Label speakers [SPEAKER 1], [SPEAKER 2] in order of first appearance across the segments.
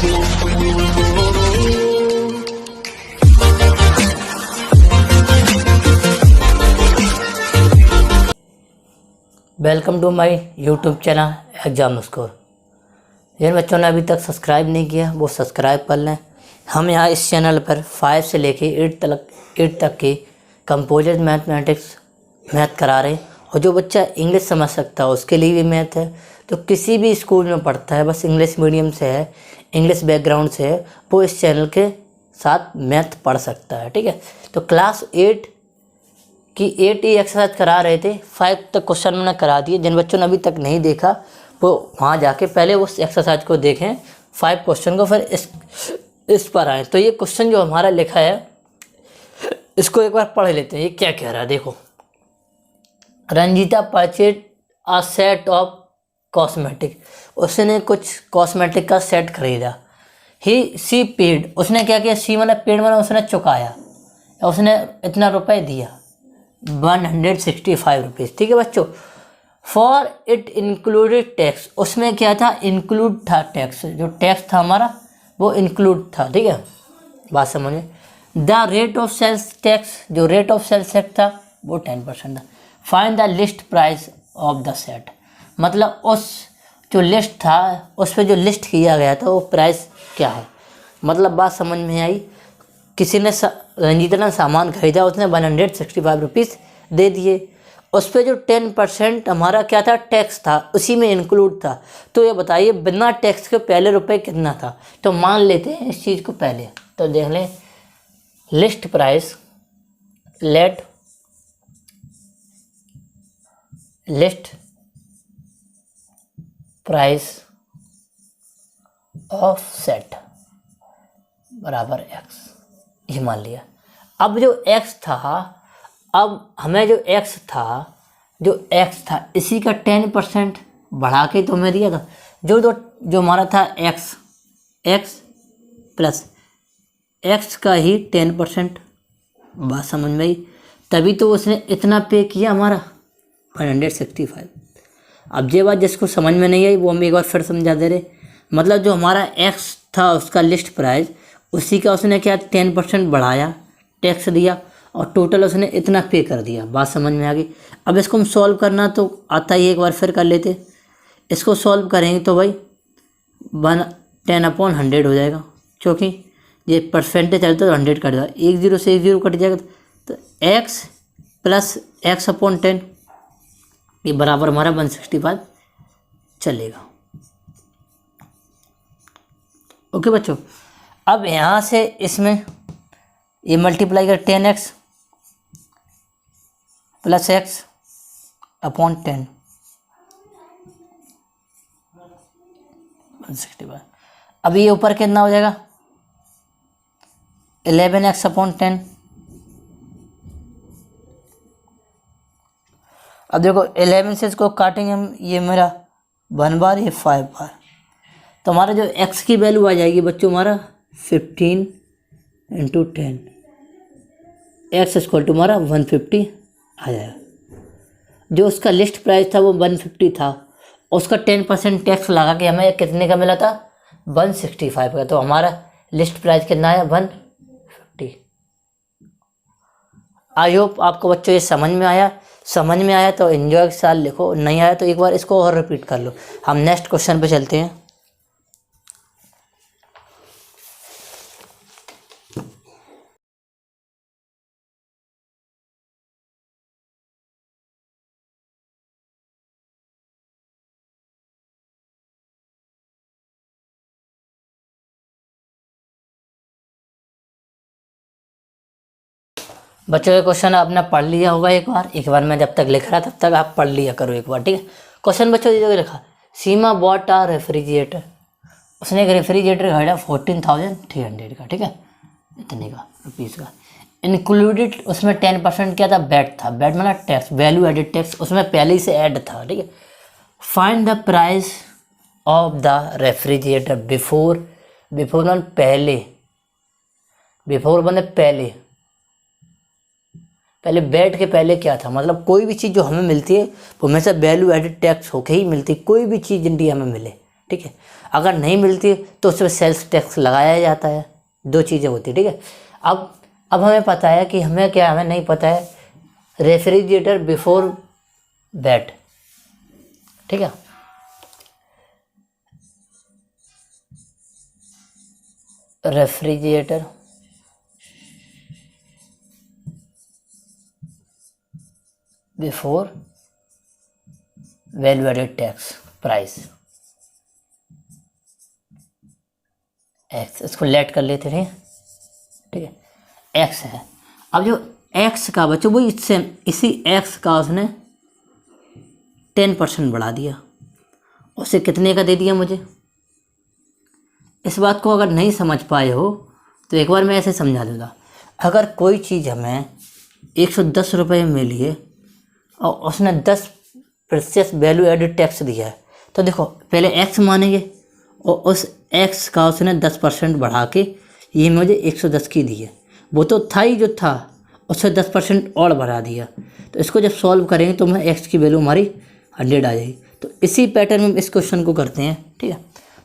[SPEAKER 1] Welcome to my YouTube channel exam score. जिन बच्चों ने अभी तक सब्सक्राइब नहीं किया वो सब्सक्राइब कर लें। हम यहाँ इस चैनल पर 5 से लेके 8 तक की कंपोजिट मैथमेटिक्स मैथ करा रहे हैं। और जो बच्चा इंग्लिश समझ सकता है उसके लिए भी मैथ है। तो किसी भी स्कूल में पढ़ता है, बस इंग्लिश मीडियम से है, इंग्लिश बैकग्राउंड से है, वो इस चैनल के साथ मैथ पढ़ सकता है। ठीक है, तो क्लास 8 की 8 ही एक्सरसाइज करा रहे थे, 5 तक क्वेश्चन मैंने करा दिए। जिन बच्चों ने अभी तक नहीं देखा वो वहाँ जाके पहले उस एक्सरसाइज को देखें, 5 क्वेश्चन को, फिर इस पर आए। तो ये क्वेश्चन जो हमारा लिखा है इसको एक बार पढ़ लेते हैं। ये क्या कह रहा है देखो। Ranjita purchase a set of cosmetic, उसने कुछ कॉस्मेटिक का सेट खरीदा। सी पेड, उसने क्या किया, सी मैंने पेड मैंने उसने चुकाया, उसने इतना रुपए दिया 165 रुपीज़। ठीक है बच्चों। फॉर इट इंक्लूडेड टैक्स, उसमें क्या था, इंक्लूड था टैक्स, जो टैक्स था हमारा वो इंक्लूड था। ठीक है, बात समझिए। The rate of sales tax, जो रेट ऑफ सेल्स टैक्स था वो 10% था। Find the list price of the set, मतलब उस जो लिस्ट था उस पर जो लिस्ट किया गया था वो प्राइस क्या है। मतलब बात समझ में आई। किसी ने रंजीता ने सामान खरीदा, उसने 165 रुपीज़ दे दिए। उस पर जो 10% हमारा क्या था, टैक्स था, उसी में इंक्लूड था। तो ये बताइए बिना टैक्स के पहले रुपए कितना था। तो मान लेते हैं इस चीज़ को पहले, तो देख लें list price, let list price of set बराबर एक्स, ये मान लिया। अब जो x था, अब हमें जो x था इसी का 10% बढ़ा के तो हमें दिया था। जो हमारा था x प्लस x का ही 10%, बात समझ में आई। तभी तो उसने इतना पे किया हमारा 165। अब ये बात जिसको समझ में नहीं आई वो हम एक बार फिर समझा दे रहे। मतलब जो हमारा x था उसका लिस्ट प्राइस, उसी का उसने क्या 10% बढ़ाया, टैक्स दिया, और टोटल उसने इतना पे कर दिया। बात समझ में आ गई। अब इसको हम सॉल्व करना तो आता ही, एक बार फिर कर लेते। इसको सॉल्व करेंगे तो भाई 10/100 हो जाएगा, क्योंकि ये परसेंटेज चलता तो 100 कट जाएगा, 1 0 से 1 0 कट जाएगा। तो x प्लस x/10 ये बराबर हमारा 165 चलेगा। ओके बच्चों। अब यहाँ से इसमें ये मल्टीप्लाई कर 10x प्लस x/10 165। अब ये ऊपर कितना हो जाएगा, 11x/10। अब देखो 11 से इसको काटेंगे हम, ये मेरा 1 बार, ये 5 बार, तो हमारा जो x की वैल्यू आ जाएगी बच्चों हमारा 15 × 10, x इक्वल टू हमारा 150 आ जाएगा। जो उसका लिस्ट प्राइस था वो 150 था, उसका 10% टैक्स लगा के हमें कितने का मिला था, 165 का। तो हमारा लिस्ट प्राइस कितना है, 150। आई होप आपको बच्चों ये समझ में आया तो एंजॉय के साथ लिखो, नहीं आया तो एक बार इसको और रिपीट कर लो। हम नेक्स्ट क्वेश्चन पे चलते हैं। बच्चों ये क्वेश्चन आपने पढ़ लिया होगा एक बार मैं जब तक लिख रहा तब तक आप पढ़ लिया करो एक बार। ठीक है, क्वेश्चन बच्चों ये लिखा, सीमा बॉट आ रेफ्रिजरेटर, उसने एक रेफ्रिजरेटर खरीदा 14,300 का। ठीक है, इतने का रुपीज़ का। इंक्लूडेड उसमें 10% क्या था, बैट था। बैट मतलब टैक्स, वैल्यू एडेड टैक्स, उसमें पहले ही से ऐड था। ठीक है, find the price of the refrigerator before मतलब पहले, बिफोर मतलब पहले बैट के पहले क्या था। मतलब कोई भी चीज़ जो हमें मिलती है वो हमेशा वैल्यू एडेड टैक्स होके ही मिलती है, कोई भी चीज़ इंडिया में मिले। ठीक है। अगर नहीं मिलती तो उस पर सेल्स टैक्स लगाया जाता है, 2 चीज़ें होती है, ठीक है। अब हमें पता है कि हमें नहीं पता है रेफ्रिजरेटर बिफोर दैट, ठीक है। Refrigerator before value added tax price X, इसको लेट कर लेते थे, ठीक है। एक्स है, अब जो एक्स का बच्चों वही इसी एक्स का उसने 10% बढ़ा दिया, उसे कितने का दे दिया मुझे। इस बात को अगर नहीं समझ पाए हो तो एक बार मैं ऐसे समझा दूँगा। अगर कोई चीज़ हमें 110 रुपये में मिली है और उसने 10% वैल्यू एडेड टैक्स दिया है, तो देखो पहले एक्स मानेंगे और उस एक्स का उसने 10% बढ़ा के ये मुझे 110 की दी है। वो तो था ही जो था, उससे 10% और बढ़ा दिया। तो इसको जब सॉल्व करेंगे तो मैं एक्स की वैल्यू हमारी 100 आ जाएगी। तो इसी पैटर्न में हम इस क्वेश्चन को करते हैं, ठीक है।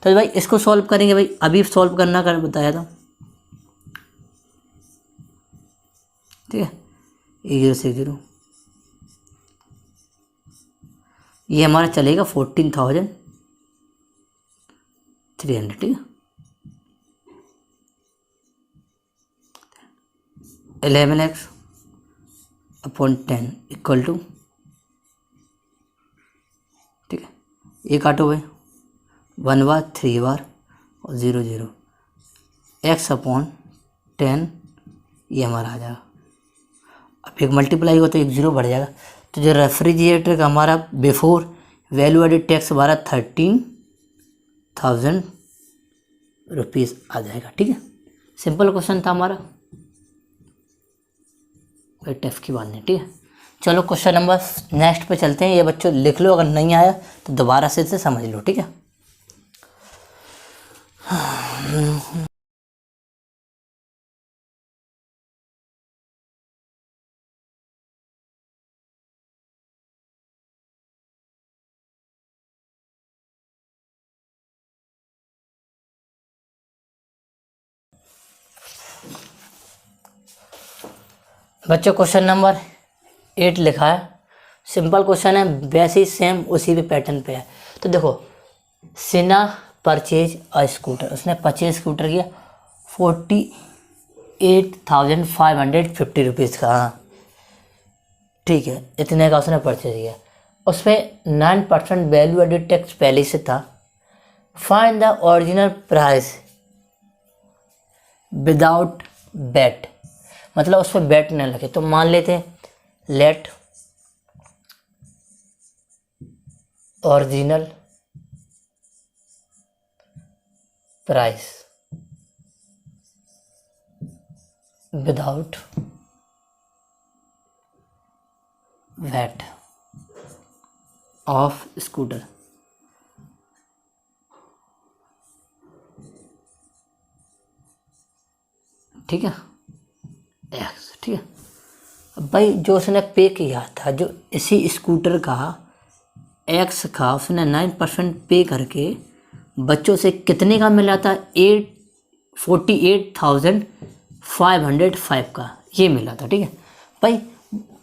[SPEAKER 1] तो भाई इसको सॉल्व करेंगे, भाई अभी सॉल्व करना कर बताया था, ठीक है। 0 ये हमारा चलेगा 14,300, ठीक है। 11x अपॉन 10 इक्वल टू, ठीक है। ये काटो भाई 1 बार 3 बार और 0 x अपॉन 10 ये हमारा आ जाएगा। अब एक मल्टीप्लाई हो तो एक 0 बढ़ जाएगा। तो जो रेफ्रिजरेटर का हमारा बिफोर वैल्यू एडेड टैक्स हमारा 13,000 रुपीज़ आ जाएगा, ठीक है। सिंपल क्वेश्चन था हमारा, कोई टफ की बात नहीं, ठीक है। चलो क्वेश्चन नंबर नेक्स्ट पे चलते हैं। ये बच्चों लिख लो, अगर नहीं आया तो दोबारा से समझ लो, ठीक है। बच्चों क्वेश्चन नंबर 8 लिखा है, सिंपल क्वेश्चन है, वैसे ही सेम उसी पे पैटर्न पे है। तो देखो सिन्हा परचेज अ स्कूटर, उसने परचेज स्कूटर किया 48,550 रुपीज़ का, हाँ ठीक है, इतने का उसने परचेज किया। उस पर 9% वैल्यू एडेड टैक्स पहले से था। Find the original price without bat, मतलब उस पर बैट न लगे। तो मान लेते हैं let original price without VAT of scooter, ठीक है, एक्स, ठीक है। अब भाई जो उसने पे किया था, जो इसी स्कूटर का एक्स का उसने 9% पे करके बच्चों से कितने का मिला था, 48,505 का ये मिला था, ठीक है। भाई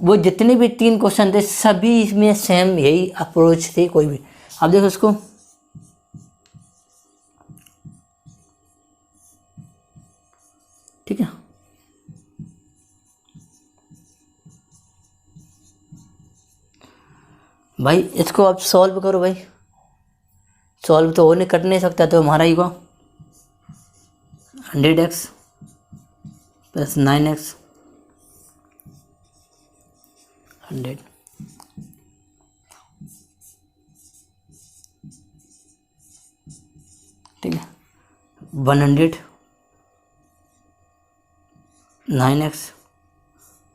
[SPEAKER 1] वो जितने भी 3 क्वेश्चन थे सभी में सेम यही अप्रोच थी, कोई भी। अब देखो इसको, ठीक है। भाई इसको अब सॉल्व करो, भाई सॉल्व तो हो नहीं, कट नहीं सकता, तो हमारा ही को 100x प्लस 9x 100, ठीक है, 100 9x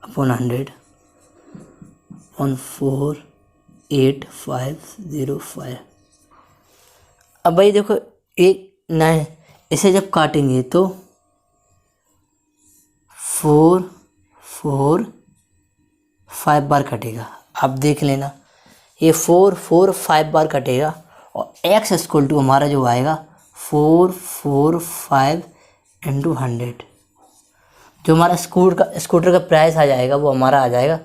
[SPEAKER 1] अपॉन 100 ऑन 48505। अब भाई देखो एक 9, इसे जब काटेंगे तो 4 4 5 बार कटेगा। आप देख लेना, ये 4 4 5 बार कटेगा और x इक्वल टू हमारा जो आएगा 445 इंटू 100। जो हमारा स्कूटर का प्राइस आ जाएगा वो हमारा आ जाएगा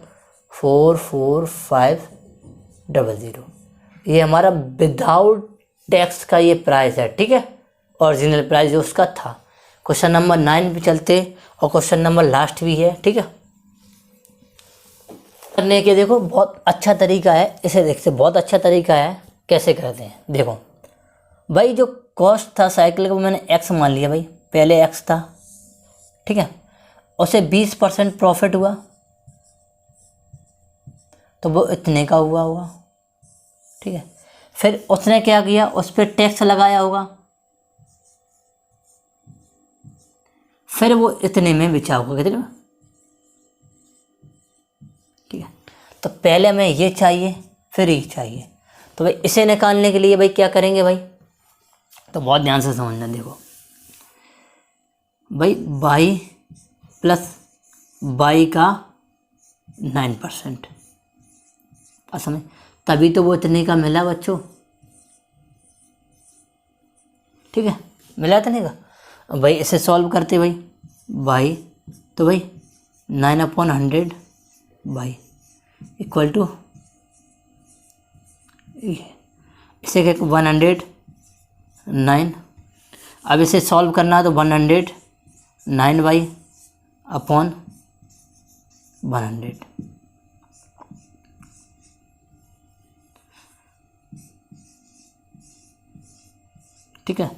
[SPEAKER 1] 44500। ये हमारा विदाउट टैक्स का ये प्राइस है, ठीक है, ओरिजिनल प्राइस जो उसका था। क्वेश्चन नंबर 9 पे चलते और क्वेश्चन नंबर लास्ट भी है, ठीक है। करने के देखो बहुत अच्छा तरीका है, इसे देखते बहुत अच्छा तरीका है। कैसे करते हैं देखो भाई, जो कॉस्ट था साइकिल का वो मैंने x मान लिया भाई, पहले x था, ठीक है, उसे 20% प्रॉफिट हुआ तो वो इतने का हुआ होगा, ठीक है। फिर उसने क्या किया, उस पर टैक्स लगाया होगा, फिर वो इतने में बेचा होगा, कितने में, ठीक है। तो पहले हमें ये चाहिए फिर ये चाहिए, तो भाई इसे निकालने के लिए भाई क्या करेंगे भाई, तो बहुत ध्यान से समझना। देखो भाई y प्लस y का 9% समझ, तभी तो वो इतने का मिला बच्चों, ठीक है, मिला इतने का। भाई इसे सॉल्व करते भाई y, तो भाई 9/100 y इक्वल टू इसे क्या 109। अब इसे सॉल्व करना है तो 109y/100, ठीक है।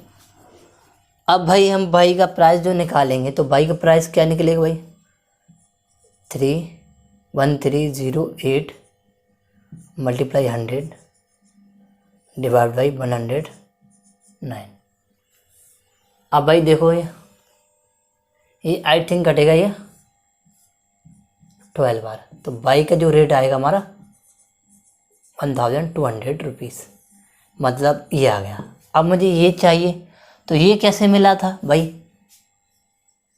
[SPEAKER 1] अब भाई हम भाई का प्राइस जो निकालेंगे तो भाई का प्राइस क्या निकलेगा भाई, 31308 मल्टीप्लाई 100 डिवाइड बाई 109। अब भाई देखो ये आई थिंक कटेगा ये 12 बार, तो बाई का जो रेट आएगा हमारा 1200 रुपीज़, मतलब ये आ गया। अब मुझे ये चाहिए, तो ये कैसे मिला था भाई,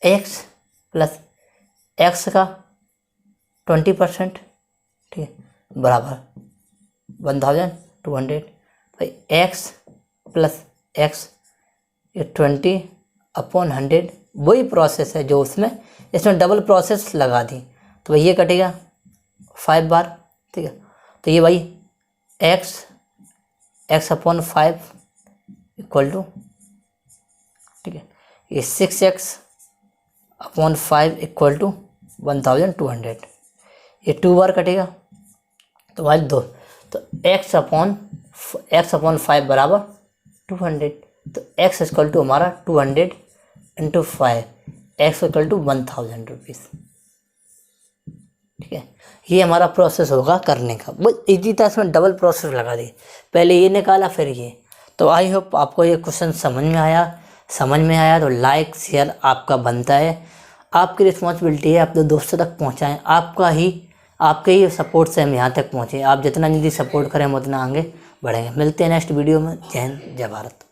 [SPEAKER 1] x प्लस x का 20%, ठीक है, बराबर 1200। भाई x प्लस x 20/100, वही प्रोसेस है जो उसमें, इसमें डबल प्रोसेस लगा दी, तो भाई ये कटेगा 5 बार, ठीक है। तो ये भाई x/5 इक्वल टू, ठीक है, ये 6x/5 इक्वल टू 1200, ये 2 बार कटेगा, तो भाई 2, तो x/5 बराबर 200, तो x इक्वल टू हमारा 200 into 5, x equal to 1000 rupees, ठीक है। ये हमारा प्रोसेस होगा करने का, बहुत ईजी था, इसमें डबल प्रोसेस लगा दी, पहले ये निकाला फिर ये। तो आई होप आपको ये क्वेश्चन समझ में आया तो लाइक शेयर आपका बनता है, आपकी रिस्पॉन्सिबिलिटी है अपने दोस्तों तक पहुंचाएं, आपके ही सपोर्ट से हम यहाँ तक पहुँचे। आप जितना जल्दी सपोर्ट करें हम उतना आगे बढ़ेंगे। मिलते हैं नेक्स्ट वीडियो में। जय हिंद, जय भारत।